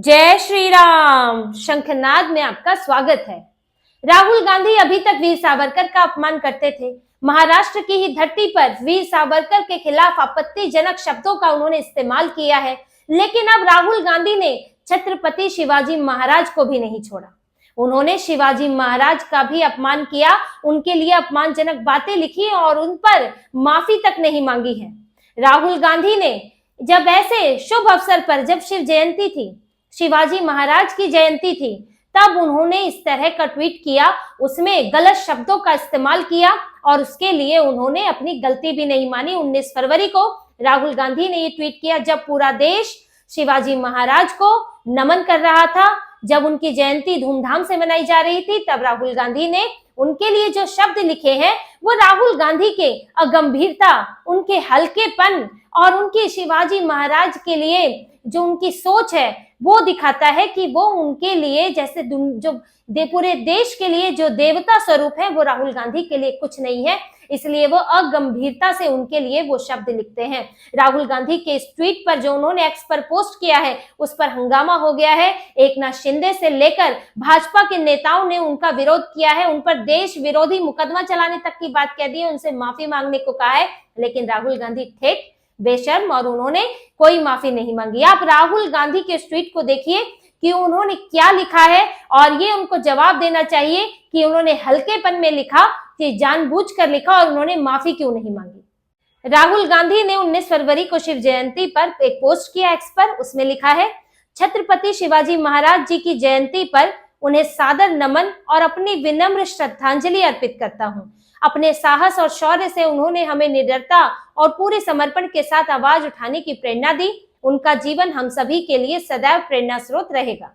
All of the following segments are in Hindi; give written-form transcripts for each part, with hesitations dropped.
जय श्री राम। शंखनाद में आपका स्वागत है। राहुल गांधी अभी तक वीर सावरकर का अपमान करते थे। महाराष्ट्र की ही धरती पर वीर सावरकर के खिलाफ आपत्तिजनक शब्दों का उन्होंने इस्तेमाल किया है, लेकिन अब राहुल गांधी ने छत्रपति शिवाजी महाराज को भी नहीं छोड़ा। उन्होंने शिवाजी महाराज का भी अपमान किया, उनके लिए अपमानजनक बातें लिखी और उन पर माफी तक नहीं मांगी है। राहुल गांधी ने जब ऐसे शुभ अवसर पर, जब शिव जयंती थी, शिवाजी महाराज की जयंती थी, तब उन्होंने इस तरह का ट्वीट किया, उसमें गलत शब्दों का इस्तेमाल किया और उसके लिए उन्होंने अपनी गलती भी नहीं मानी। 19 फरवरी को राहुल गांधी ने ये ट्वीट किया, जब पूरा देश शिवाजी महाराज को नमन कर रहा था, जब उनकी जयंती धूमधाम से मनाई जा रही थी, तब राहुल गांधी ने उनके लिए जो शब्द लिखे हैं वो राहुल गांधी के अगंभीरता, उनके हल्केपन और उनके शिवाजी महाराज के लिए जो उनकी सोच है वो दिखाता है कि वो उनके लिए जैसे जो पूरे देश के लिए जो देवता स्वरूप है वो राहुल गांधी के लिए कुछ नहीं है, इसलिए वो अगंभीरता से उनके लिए वो शब्द लिखते हैं। राहुल गांधी के इस ट्वीट पर जो उन्होंने एक्स पर पोस्ट किया है उस पर हंगामा हो गया है। एकनाथ शिंदे से लेकर भाजपा के नेताओं ने उनका विरोध किया है, उन पर देश विरोधी मुकदमा चलाने तक की बात कह दी है, उनसे माफी मांगने को कहा है, लेकिन राहुल गांधी ठेठ बेशर्म और उन्होंने कोई माफी नहीं मांगी। आप राहुल गांधी के ट्वीट को देखिए कि उन्होंने क्या लिखा है और ये उनको जवाब देना चाहिए कि उन्होंने हल्केपन में लिखा, कि जानबूझकर लिखा और उन्होंने माफी क्यों नहीं मांगी। राहुल गांधी ने 19 फरवरी को शिव जयंती पर एक पोस्ट किया एक्स पर, उसमें लिखा है, छत्रपति शिवाजी महाराज जी की जयंती पर उन्हें सादर नमन और अपनी विनम्र श्रद्धांजलि अर्पित करता हूँ। अपने साहस और शौर्य से उन्होंने हमें निडरता और पूरे समर्पण के साथ आवाज उठाने की प्रेरणा दी। उनका जीवन हम सभी के लिए सदैव प्रेरणा स्रोत रहेगा।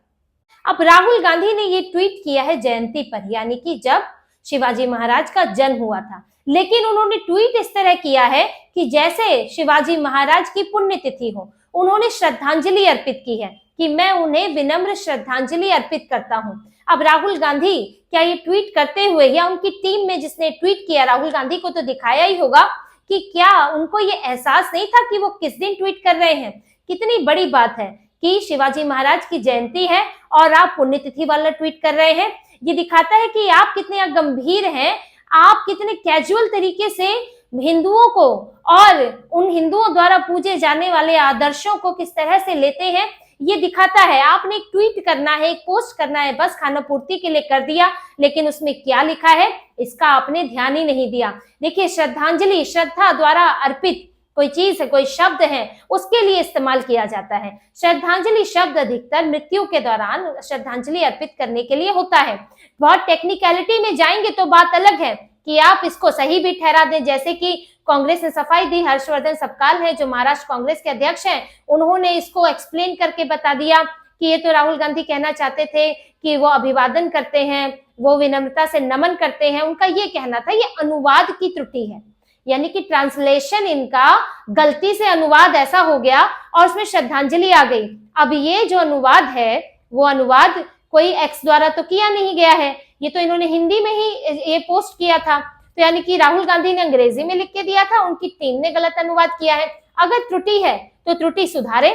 अब राहुल गांधी ने ये ट्वीट किया है जयंती पर, यानी कि जब शिवाजी महाराज का जन्म हुआ था, लेकिन उन्होंने ट्वीट इस तरह किया है कि जैसे शिवाजी महाराज की पुण्यतिथि हो। उन्होंने श्रद्धांजलि अर्पित की है कि मैं उन्हें विनम्र श्रद्धांजलि अर्पित करता हूं। अब राहुल गांधी क्या ये ट्वीट करते हुए, या उनकी टीम में जिसने ट्वीट किया, राहुल गांधी को तो दिखाया ही होगा कि क्या उनको ये एहसास नहीं था कि वो किस दिन ट्वीट कर रहे हैं। कितनी बड़ी बात है कि शिवाजी महाराज की जयंती है और आप पुण्यतिथि वाला ट्वीट कर रहे हैं। ये दिखाता है कि आप कितने गंभीर हैं, आप कितने कैजुअल तरीके से हिंदुओं को और उन हिंदुओं द्वारा पूजे जाने वाले आदर्शों को किस तरह से लेते हैं, ये दिखाता है। आपने एक ट्वीट करना है, एक पोस्ट करना है, बस खाना पूर्ति के लिए कर दिया, लेकिन उसमें क्या लिखा है इसका आपने ध्यान ही नहीं दिया। देखिए, श्रद्धांजलि श्रद्धा द्वारा अर्पित कोई चीज है, कोई शब्द है, उसके लिए इस्तेमाल किया जाता है। श्रद्धांजलि शब्द अधिकतर मृत्यु के दौरान श्रद्धांजलि अर्पित करने के लिए होता है। बहुत टेक्निकलिटी में जाएंगे तो बात अलग है कि आप इसको सही भी ठहरा दें, जैसे कि कांग्रेस ने सफाई दी। हर्षवर्धन सपकाल है जो महाराष्ट्र कांग्रेस के अध्यक्ष हैं, उन्होंने इसको एक्सप्लेन करके बता दिया कि ये तो राहुल गांधी कहना चाहते थे कि वो अभिवादन करते हैं, वो विनम्रता से नमन करते हैं, उनका ये कहना था। ये अनुवाद की त्रुटि है, यानी कि ट्रांसलेशन इनका गलती से अनुवाद ऐसा हो गया और उसमें श्रद्धांजलि आ गई। अब ये जो अनुवाद है वो अनुवाद कोई एक्स द्वारा तो किया नहीं गया है, ये तो इन्होंने हिंदी में ही ये पोस्ट किया था, तो यानी कि राहुल गांधी ने अंग्रेजी में लिख के दिया था, उनकी टीम ने गलत अनुवाद किया है। अगर त्रुटि है तो त्रुटि सुधारे,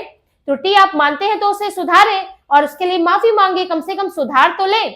त्रुटि आप मानते हैं तो उसे सुधारे और उसके लिए माफी मांगे, कम से कम सुधार तो ले।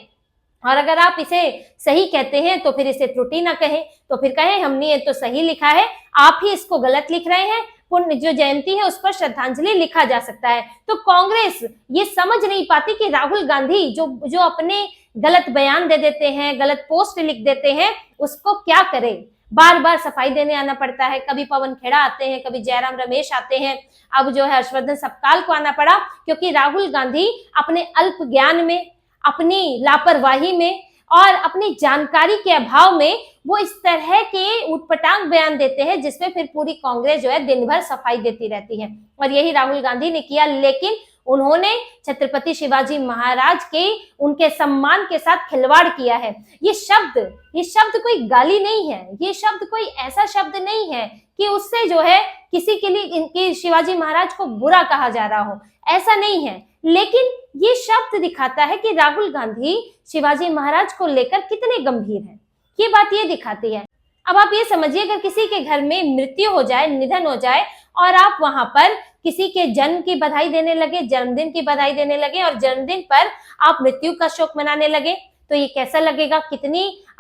और अगर आप इसे सही कहते हैं तो फिर इसे त्रुटि ना कहें, तो फिर कहें हमने ये तो सही लिखा है, आप ही इसको गलत लिख रहे हैं। पुण्य जो जयंती है उस पर श्रद्धांजलि लिखा जा सकता है। तो कांग्रेस ये समझ नहीं पाती कि राहुल गांधी जो अपने गलत बयान दे देते हैं, गलत पोस्ट लिख देते हैं, उसको क्या करे। बार बार सफाई देने आना पड़ता है, कभी पवन खेड़ा आते हैं, कभी जयराम रमेश आते हैं, अब जो है हर्षवर्धन सपकाल को आना पड़ा, क्योंकि राहुल गांधी अपने अल्प ज्ञान में, अपनी लापरवाही में और अपनी जानकारी के अभाव में वो इस तरह के उटपटांग बयान देते हैं, जिसमें फिर पूरी कांग्रेस जो है दिन भर सफाई देती रहती है। और यही राहुल गांधी ने किया, लेकिन उन्होंने छत्रपति शिवाजी महाराज के उनके सम्मान के साथ खिलवाड़ किया है। ये शब्द कोई गाली नहीं है, ये शब्द कोई ऐसा शब्द नहीं है कि उससे जो है किसी के लिए इनके शिवाजी महाराज को बुरा कहा जा रहा हो, ऐसा नहीं है। लेकिन ये शब्द दिखाता है कि राहुल गांधी शिवाजी महाराज को लेकर कितने गंभीर हैं, ये बात ये दिखाती है। अब आप ये समझिए, अगर किसी के घर में मृत्यु हो जाए, निधन हो जाए और आप वहां पर किसी के जन्म की बधाई देने लगे, जन्मदिन की बधाई देने लगे और जन्मदिन पर आप मृत्यु का शोक मनाने लगे, तो ये कैसा लगेगा?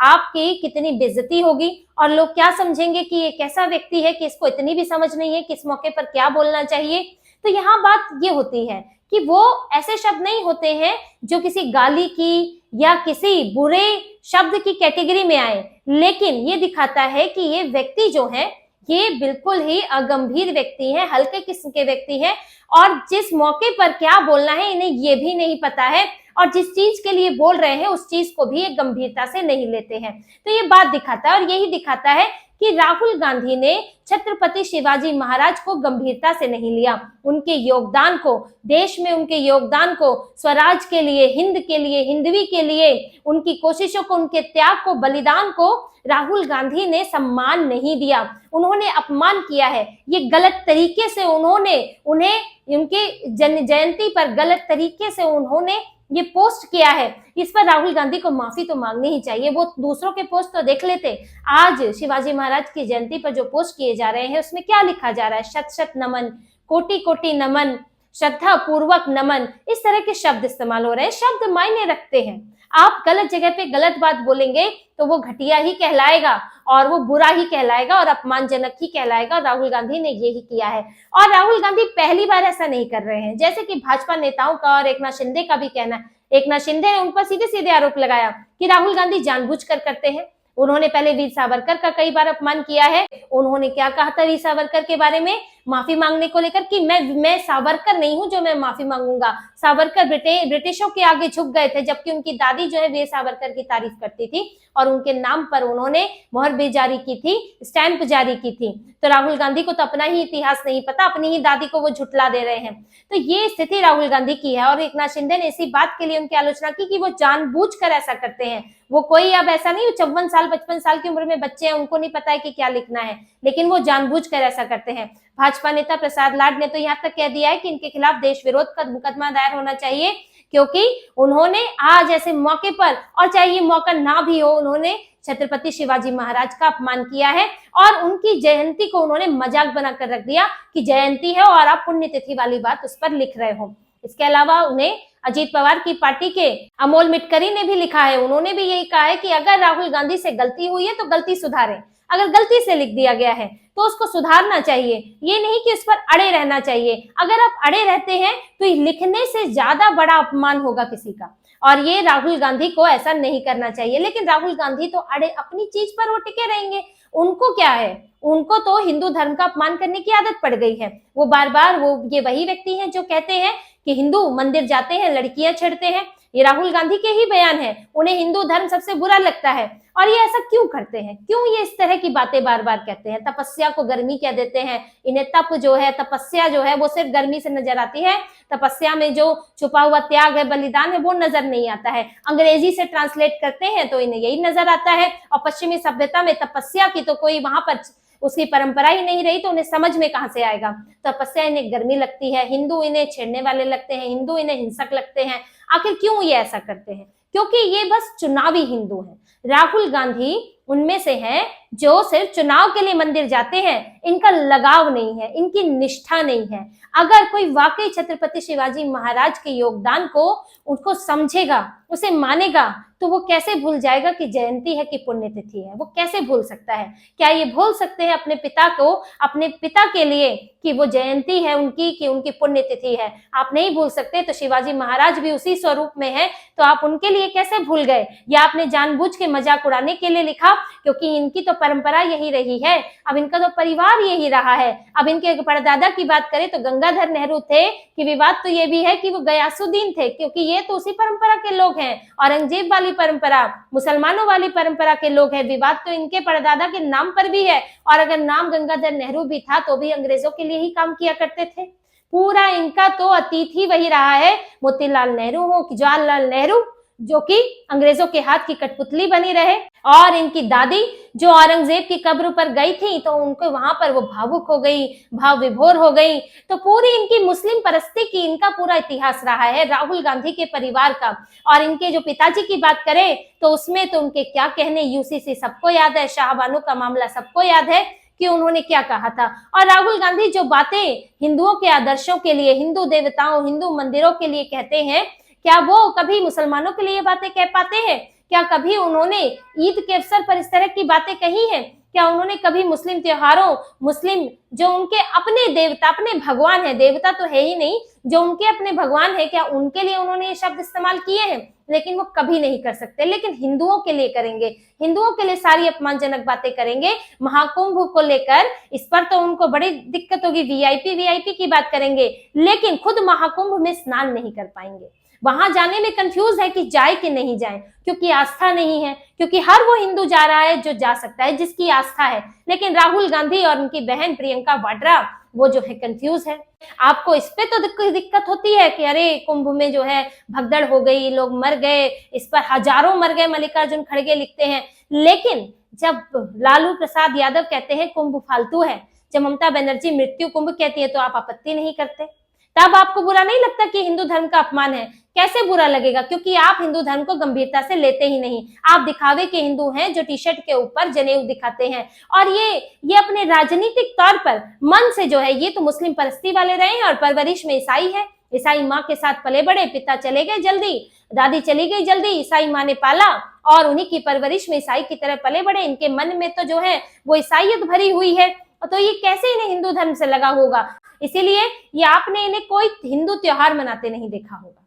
आपकी कितनी बेइज्जती होगी और लोग क्या समझेंगे कि ये कैसा व्यक्ति है कि इसको इतनी भी समझ नहीं है कि इस मौके पर क्या बोलना चाहिए। तो यहाँ बात ये होती है कि वो ऐसे शब्द नहीं होते हैं जो किसी गाली की या किसी बुरे शब्द की कैटेगरी में आए, लेकिन ये दिखाता है कि ये व्यक्ति जो है ये बिल्कुल ही अगंभीर व्यक्ति है, हल्के किस्म के व्यक्ति है और जिस मौके पर क्या बोलना है इन्हें ये भी नहीं पता है और जिस चीज के लिए बोल रहे हैं उस चीज को भी एक गंभीरता से नहीं लेते हैं। तो ये बात दिखाता है और यही दिखाता है कि राहुल गांधी ने छत्रपति शिवाजी महाराज को गंभीरता से नहीं लिया, उनके योगदान को, देश में उनके योगदान को, स्वराज के लिए, हिंद के लिए, हिंदवी के लिए उनकी कोशिशों को, उनके त्याग को, बलिदान को राहुल गांधी ने सम्मान नहीं दिया, उन्होंने अपमान किया है। ये गलत तरीके से उन्होंने उन्हें उनके जयंती पर गलत तरीके से उन्होंने ये पोस्ट किया है, इस पर राहुल गांधी को माफी तो मांगनी ही चाहिए। वो दूसरों के पोस्ट तो देख लेते, आज शिवाजी महाराज की जयंती पर जो पोस्ट किए जा रहे हैं उसमें क्या लिखा जा रहा है? शत शत नमन, कोटि कोटि नमन, श्रद्धा पूर्वक नमन, इस तरह के शब्द इस्तेमाल हो रहे हैं। शब्द मायने रखते हैं, आप गलत जगह पे गलत बात बोलेंगे तो वो घटिया ही कहलाएगा और वो बुरा ही कहलाएगा और अपमानजनक ही कहलाएगा। राहुल गांधी ने यही किया है और राहुल गांधी पहली बार ऐसा नहीं कर रहे हैं, जैसे कि भाजपा नेताओं का और एकनाथ शिंदे का भी कहना है। एकनाथ शिंदे ने उन पर सीधे सीधे आरोप लगाया कि राहुल गांधी जानबूझकर करते हैं। उन्होंने पहले वीर सावरकर का कई बार अपमान किया है। उन्होंने क्या कहा था वीर सावरकर के बारे में माफी मांगने को लेकर कि मैं सावरकर नहीं हूं जो मैं माफी मांगूंगा। सावरकर ब्रिटिशों के आगे झुक गए थे, जबकि उनकी दादी जो है वीर सावरकर की तारीफ करती थी और उनके नाम पर उन्होंने मोहर भी जारी की थी, स्टैंप जारी की थी। तो राहुल गांधी को तो अपना ही इतिहास नहीं पता, अपनी ही दादी को वो झुटला दे रहे हैं। तो ये स्थिति राहुल गांधी की है और एकनाथ शिंदे ने इसी बात के लिए उनकी आलोचना की कि वो जानबूझकर ऐसा करते हैं। वो कोई अब ऐसा नहीं 54 साल 55 साल की उम्र में बच्चे हैं, उनको नहीं पता है कि क्या लिखना है, लेकिन वो जानबूझकर ऐसा करते हैं। भाजपा नेता प्रसाद लाड ने तो यहाँ तक कह दिया है कि इनके खिलाफ देश विरोध का मुकदमा दायर होना चाहिए, क्योंकि उन्होंने आज ऐसे मौके पर, और चाहे ये मौका ना भी हो, उन्होंने छत्रपति शिवाजी महाराज का अपमान किया है और उनकी जयंती को उन्होंने मजाक बनाकर रख दिया कि जयंती है और आप पुण्यतिथि वाली बात उस पर लिख रहे हो। इसके अलावा उन्हें अजीत पवार की पार्टी के अमोल मिटकरी ने भी लिखा है, उन्होंने भी यही कहा है कि अगर राहुल गांधी से गलती हुई है तो गलती सुधारें, अगर गलती से लिख दिया गया है तो उसको सुधारना चाहिए, ये नहीं कि उस पर अड़े रहना चाहिए। अगर आप अड़े रहते हैं तो लिखने से ज्यादा बड़ा अपमान होगा किसी का, और ये राहुल गांधी को ऐसा नहीं करना चाहिए। लेकिन राहुल गांधी तो अड़े अपनी चीज पर वो टिके रहेंगे, उनको क्या है, उनको तो हिंदू धर्म का अपमान करने की आदत पड़ गई है। वो बार बार ये वही व्यक्ति हैं जो कहते हैं कि हिंदू मंदिर जाते हैं लड़कियां छेड़ते हैं, ये राहुल गांधी के ही बयान है। उन्हें हिंदू धर्म सबसे बुरा लगता है और ये ऐसा क्यों करते हैं, क्यों ये इस तरह की बातें बार बार कहते हैं? तपस्या को गर्मी कह देते हैं, इन्हें तप जो है, तपस्या जो है वो सिर्फ गर्मी से नजर आती है, तपस्या में जो छुपा हुआ त्याग है, बलिदान है, वो नजर नहीं आता है। अंग्रेजी से ट्रांसलेट करते हैं तो इन्हें यही नजर आता है, और पश्चिमी सभ्यता में तपस्या की तो कोई वहां पर उसकी परंपरा ही नहीं रही, तो उन्हें समझ में कहां से आएगा। तपस्या इन्हें गर्मी लगती है, हिंदू इन्हें छेड़ने वाले लगते हैं, हिंदू इन्हें हिंसक लगते हैं। आखिर क्यों ये ऐसा करते हैं? क्योंकि ये बस चुनावी हिंदू हैं। राहुल गांधी उनमें से हैं जो सिर्फ चुनाव के लिए मंदिर जाते हैं, इनका लगाव नहीं है, इनकी निष्ठा नहीं है। अगर कोई वाकई छत्रपति शिवाजी महाराज के योगदान को उनको समझेगा, उसे मानेगा, तो वो कैसे भूल जाएगा कि जयंती है कि पुण्यतिथि है? वो कैसे भूल सकता है? क्या ये भूल सकते हैं अपने पिता को, अपने पिता के लिए कि वो जयंती है उनकी, कि उनकी पुण्यतिथि है? आप नहीं भूल सकते। तो शिवाजी महाराज भी उसी स्वरूप में है, तो आप उनके लिए कैसे भूल गए? या आपने जानबूझ के मजाक उड़ाने के लिए लिखा, क्योंकि इनकी तो परंपरा यही रही है, अब इनका तो परिवार यही रहा है। अब इनके परदादा की बात करें तो गंगाधर नेहरू थे, कि विवाद तो ये भी है कि वो गयासुद्दीन थे, क्योंकि ये तो उसी परंपरा के लोग हैं। औरंगजेब वाली परंपरा, मुसलमानों वाली परंपरा के लोग हैं। विवाद तो इनके परदादा के नाम पर भी है, और अगर नाम गंगाधर नेहरू भी था तो भी अंग्रेजों के लिए ही काम किया करते थे। पूरा इनका तो अतीत ही वही रहा है। मोतीलाल नेहरू हो कि जवाहरलाल नेहरू, जो कि अंग्रेजों के हाथ की कठपुतली बनी रहे, और इनकी दादी जो औरंगजेब की कब्र पर गई थी तो उनको वहां पर वो भावुक हो गई, भाव विभोर हो गई। तो पूरी इनकी मुस्लिम परस्ती की इनका पूरा इतिहास रहा है, राहुल गांधी के परिवार का। और इनके जो पिताजी की बात करें तो उसमें तो उनके क्या कहने, यूसीसी सबको याद है, शाहबानो का मामला सबको याद है, कि उन्होंने क्या कहा था। और राहुल गांधी जो बातें हिंदुओं के आदर्शों के लिए, हिंदू देवताओं, हिंदू मंदिरों के लिए कहते हैं, क्या वो कभी मुसलमानों के लिए बातें कह पाते हैं? क्या कभी उन्होंने ईद के अवसर पर इस तरह की बातें कही हैं? क्या उन्होंने कभी मुस्लिम त्योहारों, मुस्लिम जो उनके अपने देवता, अपने भगवान है, देवता तो है ही नहीं, जो उनके अपने भगवान है, क्या उनके लिए उन्होंने ये शब्द इस्तेमाल किए हैं? लेकिन वो कभी नहीं कर सकते। लेकिन हिंदुओं के लिए करेंगे, हिंदुओं के लिए सारी अपमानजनक बातें करेंगे। महाकुंभ को लेकर इस पर तो उनको बड़ी दिक्कत होगी, वीआईपी की बात करेंगे, लेकिन खुद महाकुंभ में स्नान नहीं कर पाएंगे। वहां जाने में कंफ्यूज है कि जाए कि नहीं जाए, क्योंकि आस्था नहीं है, क्योंकि हर वो हिंदू जा रहा है जो जा सकता है, जिसकी आस्था है। लेकिन राहुल गांधी और उनकी बहन प्रियंका वाड्रा वो जो है कंफ्यूज है। आपको इस पे तो दिक्कत होती है कि अरे कुंभ में जो है भगदड़ हो गई, लोग मर गए, इस पर हजारों मर गए, मल्लिकार्जुन खड़गे लिखते हैं। लेकिन जब लालू प्रसाद यादव कहते हैं कुंभ फालतू है, जब ममता बनर्जी मृत्यु कुंभ कहती है, तो आप आपत्ति नहीं करते। तब आपको बुरा नहीं लगता कि हिंदू धर्म का अपमान है? कैसे बुरा लगेगा? क्योंकि आप हिंदू धर्म को गंभीरता से लेते ही नहीं। आप दिखावे के हिंदू हैं जो टी शर्ट के ऊपर जनेऊ दिखाते हैं, और ये अपने राजनीतिक तौर पर मन से जो है, ये तो मुस्लिम परस्ती वाले रहे हैं और परवरिश में ईसाई है, ईसाई माँ के साथ पले बड़े, पिता चले गए जल्दी, दादी चली गई जल्दी, ईसाई माँ ने पाला और उन्हीं की परवरिश में ईसाई की तरह पले बड़े। इनके मन में तो जो है वो ईसाइयत भरी हुई है, तो ये कैसे इन्हें हिंदू धर्म से लगा होगा? इसीलिए ये आपने इन्हें कोई हिंदू त्योहार मनाते नहीं देखा होगा।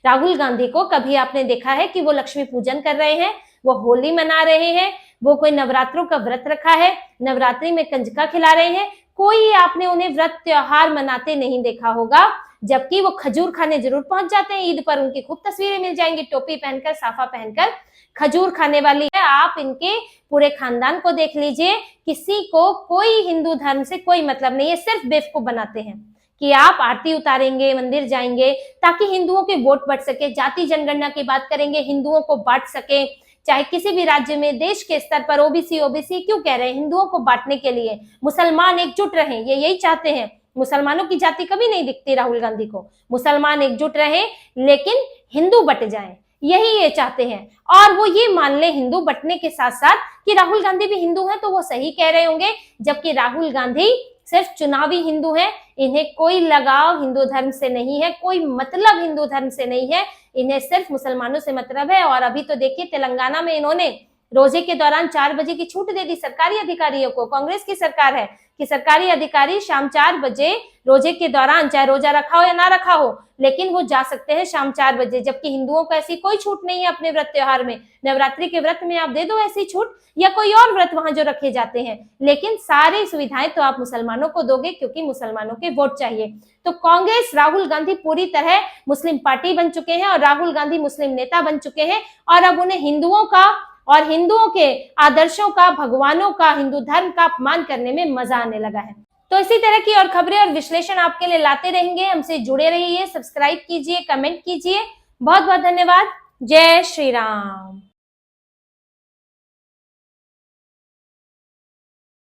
राहुल गांधी को कभी आपने देखा है कि वो लक्ष्मी पूजन कर रहे हैं, वो होली मना रहे हैं, वो कोई नवरात्रों का व्रत रखा है, नवरात्रि में कंजका खिला रहे हैं? कोई आपने उन्हें व्रत त्योहार मनाते नहीं देखा होगा। जबकि वो खजूर खाने जरूर पहुंच जाते हैं ईद पर, उनकी खूब तस्वीरें मिल जाएंगी, टोपी पहनकर, साफा पहनकर खजूर खाने वाली है। आप इनके पूरे खानदान को देख लीजिए, किसी को कोई हिंदू धर्म से कोई मतलब नहीं है, सिर्फ बेवकूफ बनाते हैं कि आप आरती उतारेंगे, मंदिर जाएंगे ताकि हिंदुओं के वोट बढ़ सके, जाति जनगणना की बात करेंगे, हिंदुओं को बांट सके। चाहे किसी भी राज्य में, देश के स्तर पर ओबीसी क्यों कह रहे हैं? हिंदुओं को बांटने के लिए। मुसलमान एकजुट रहें, ये यही चाहते हैं। मुसलमानों की जाति कभी नहीं दिखती राहुल गांधी को। मुसलमान एकजुट रहे लेकिन हिंदू बट जाएं, यही ये चाहते हैं। और वो ये मान ले हिंदू बटने के साथ साथ कि राहुल गांधी भी हिंदू हैं, तो वो सही कह रहे होंगे, जबकि राहुल गांधी सिर्फ चुनावी हिंदू हैं। इन्हें कोई लगाव हिंदू धर्म से नहीं है, कोई मतलब हिंदू धर्म से नहीं है, इन्हें सिर्फ मुसलमानों से मतलब है। और अभी तो देखिए तेलंगाना में इन्होंने रोजे के दौरान 4 बजे की छूट दे दी सरकारी अधिकारियों को। कांग्रेस की सरकार है कि सरकारी अधिकारी शाम 4 बजे रोजे के दौरान, चाहे रोजा रखा हो या ना रखा हो, लेकिन वो जा सकते हैं शाम 4 बजे। जबकि हिंदुओं को ऐसी कोई छूट नहीं है अपने व्रत त्योहार में। नवरात्रि के व्रत में आप दे दो ऐसी छूट, या कोई और व्रत वहां जो रखे जाते हैं, लेकिन सारी सुविधाएं तो आप मुसलमानों को दोगे, क्योंकि मुसलमानों के वोट चाहिए। तो कांग्रेस, राहुल गांधी पूरी तरह मुस्लिम पार्टी बन चुके हैं और राहुल गांधी मुस्लिम नेता बन चुके हैं। और अब उन्हें हिंदुओं का और हिंदुओं के आदर्शों का, भगवानों का, हिंदू धर्म का अपमान करने में मजा आने लगा है। तो इसी तरह की और खबरें और विश्लेषण आपके लिए लाते रहेंगे। हमसे जुड़े रहिए, सब्सक्राइब कीजिए, कमेंट कीजिए। बहुत बहुत धन्यवाद। जय श्री राम।